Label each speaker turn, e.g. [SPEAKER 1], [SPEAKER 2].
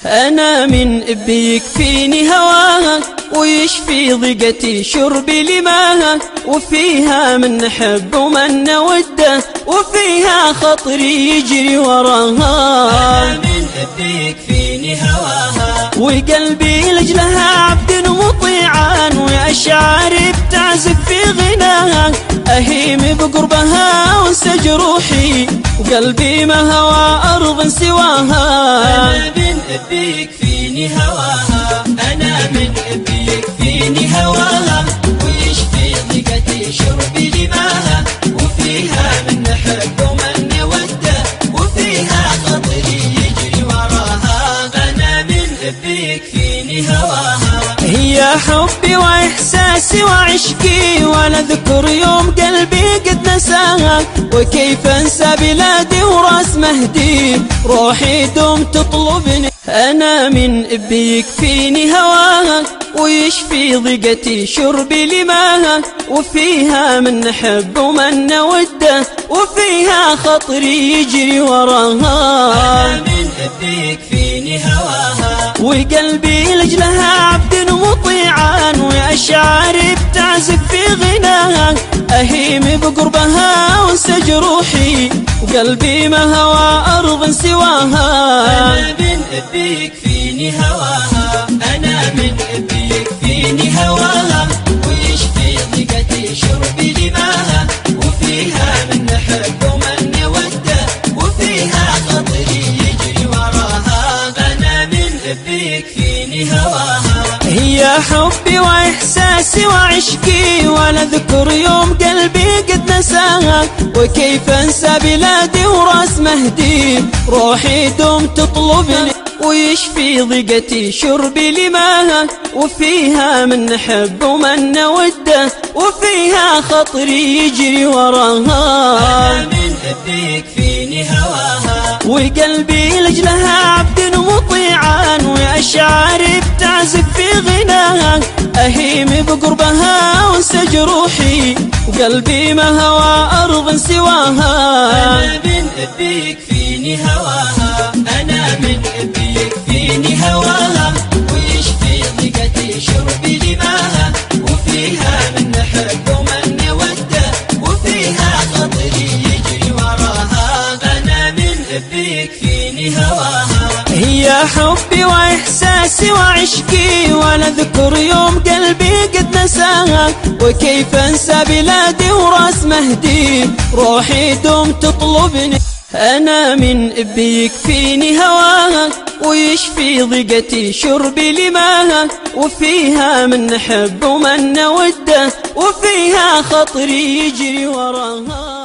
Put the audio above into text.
[SPEAKER 1] أنا من أبي يكفيني هواها ويشفي ضيقتي شربي لماها، وفيها من حب ومن وده وفيها خطري يجري وراها.
[SPEAKER 2] أنا من أبي يكفيني هواها
[SPEAKER 1] وقلبي لجلها عبد مطيعا، وأشعاري بتعزف في غناها، أهيم بقربها وانسج روحي وقلبي ما هوى أرض سواها.
[SPEAKER 2] أنا من أبي يكفيني هواها أنا من أبي يكفيني هواها ويشفي ضيقتي شربي لماها، وفيها من حب ومن وده وفيها خطري يجري وراها. أنا من أبي يكفيني هواها
[SPEAKER 1] هي حبي وإحساسي وعشقي، ولا ذكر يوم قلبي قد نساها، وكيف أنسى بلادي وراس مهدي روحي دوم تطلبني. أنا من أبي يكفيني هواها ويشفي ضيقتي شربي لماها، وفيها من حب ومن وده وفيها خطري يجري وراها.
[SPEAKER 2] أنا من أبي يكفيني هواها
[SPEAKER 1] وقلبي لجلها عبد مطيعا، وأشعاري بتعزف في غناها، أهيم بقربها وانسج روحي وقلبي ما هوى أرض سواها.
[SPEAKER 2] أنا من أبي يكفيني هواها أنا من أبي يكفيني هواها ويشفي ضيقتي شربي لماها، وفيها من حب ومن وده وفيها خطري يجري وراها. أنا من أبي يكفيني هواها
[SPEAKER 1] هي حبي وإحساسي وعشقي، ولا ذكر يوم قلبي قد نساها، وكيف أنسى بلادي وراس مهدي روحي دوم تطلبني، ويشفي ضيقتي شربي لماها، وفيها من حب ومن وده وفيها خطري يجري وراها.
[SPEAKER 2] أنا من أبي يكفيني هواها
[SPEAKER 1] وقلبي لجلها عبد مطيعا، وأشعاري بتعزف في غناها، أهيم بقربها وانسج روحي وقلبي ما هوى أرض سواها.
[SPEAKER 2] أنا من أبي يكفيني هواها أنا من أبي يكفيني هواها ويشفي ضيقتي شربي لماها، وفيها من حب ومن وده وفيها خطري يجري وراها. أنا من أبي يكفيني هواها
[SPEAKER 1] هي حبي وإحساسي وعشقي، ولا ذكر يوم قلبي قد نساها، وكيف أنسى بلادي وراس مهدي روحي دوم تطلبني. أنا من أبي يكفيني هواها ويشفي ضيقتي شربي لماها، وفيها من حب ومن وده وفيها خطري يجري وراها.